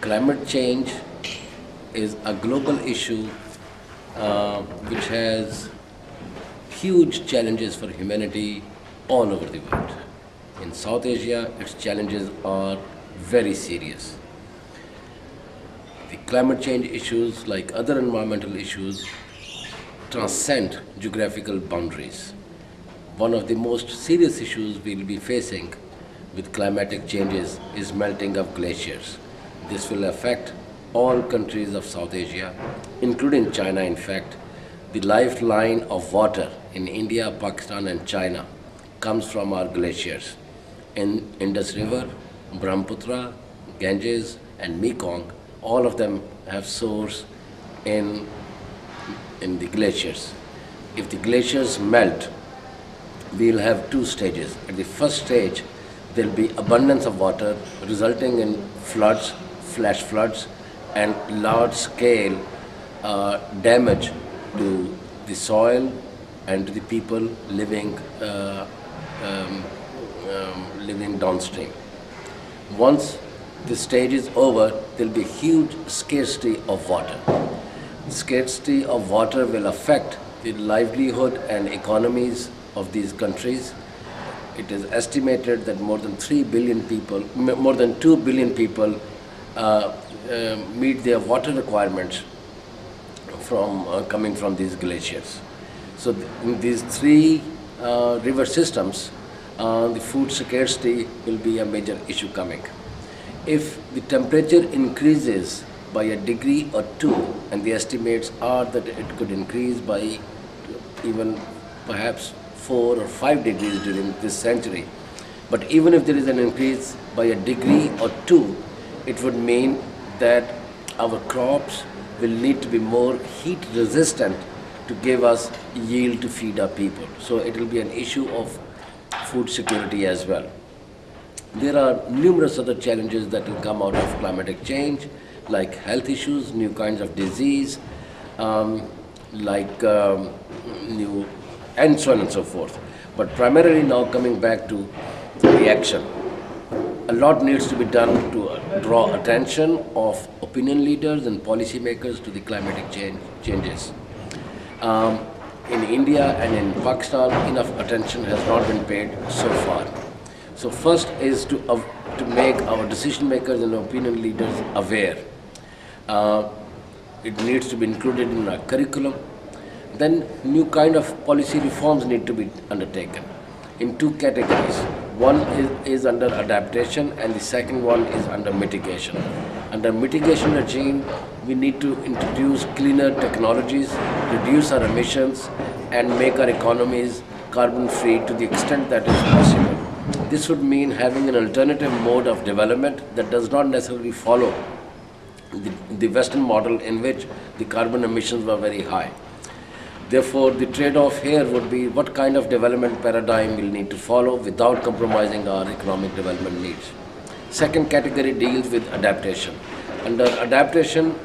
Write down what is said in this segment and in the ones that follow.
Climate change is a global issue which has huge challenges for humanity all over the world. In South Asia, its challenges are very serious. The climate change issues, like other environmental issues, transcend geographical boundaries. One of the most serious issues we'll be facing with climatic changes is melting of glaciers. This will affect all countries of South Asia, including China. In fact, the lifeline of water in India, Pakistan and China comes from our glaciers. In Indus River, Brahmaputra, Ganges and Mekong, all of them have source in the glaciers. If the glaciers melt, we'll have two stages. At the first stage, there'll be abundance of water resulting in floods, flash floods, and large-scale damage to the soil and to the people living living downstream. Once this stage is over, there'll be huge scarcity of water. Scarcity of water will affect the livelihood and economies of these countries. It is estimated that more than 3 billion people, more than 2 billion people meet their water requirements from coming from these glaciers. So in these three river systems, the food scarcity will be a major issue coming. If the temperature increases by a degree or two, and the estimates are that it could increase by even perhaps 4 or 5 degrees during this century. But even if there is an increase by a degree or two, it would mean that our crops will need to be more heat resistant to give us yield to feed our people. So it will be an issue of food security as well. There are numerous other challenges that will come out of climatic change, like health issues, new kinds of disease, new, and so on and so forth. But primarily now coming back to the action. A lot needs to be done to draw attention of opinion leaders and policymakers to the climatic changes. In India and in Pakistan, enough attention has not been paid so far. So first is to make our decision makers and opinion leaders aware. It needs to be included in our curriculum. Then new kind of policy reforms need to be undertaken in two categories. One is under adaptation and the second one is under mitigation. Under mitigation regime, we need to introduce cleaner technologies, reduce our emissions and make our economies carbon free to the extent that is possible. This would mean having an alternative mode of development that does not necessarily follow the Western model in which the carbon emissions were very high. Therefore, the trade-off here would be what kind of development paradigm we'll need to follow without compromising our economic development needs. Second category deals with adaptation. Under adaptation,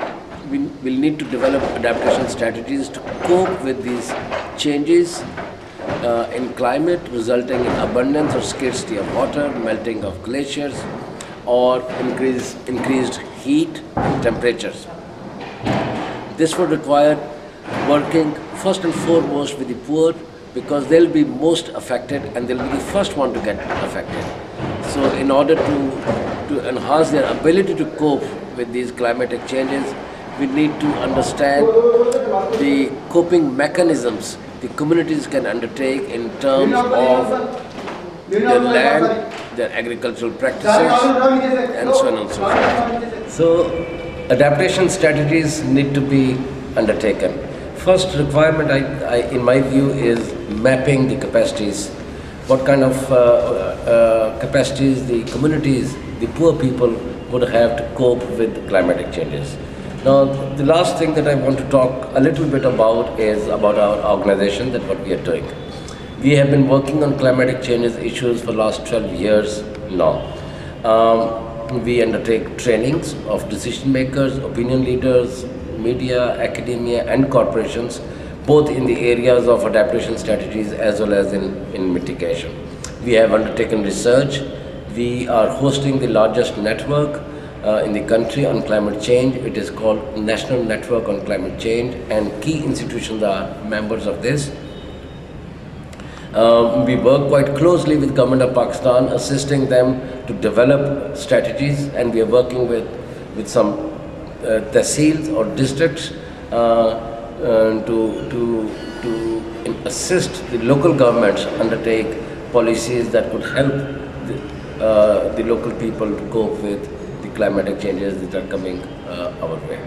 we will need to develop adaptation strategies to cope with these changes in climate resulting in abundance or scarcity of water, melting of glaciers, or increased heat and temperatures. This would require working first and foremost with the poor, because they'll be most affected and they'll be the first one to get affected. So in order to enhance their ability to cope with these climatic changes, we need to understand the coping mechanisms the communities can undertake in terms of their land, their agricultural practices, and so on and so forth. So adaptation strategies need to be undertaken. First requirement, in my view, is mapping the capacities. What kind of capacities the communities, the poor people would have to cope with climatic changes. Now, the last thing that I want to talk a little bit about is about our organization, that what we are doing. We have been working on climatic changes issues for the last 12 years now. We undertake trainings of decision makers, opinion leaders, media, academia and corporations, both in the areas of adaptation strategies as well as in mitigation. We have undertaken research. We are hosting the largest network in the country on climate change. It is called National Network on Climate Change, and key institutions are members of this. We work quite closely with Government of Pakistan, assisting them to develop strategies, and we are working with some tehsils or districts to assist the local governments undertake policies that could help the local people to cope with the climatic changes that are coming our way.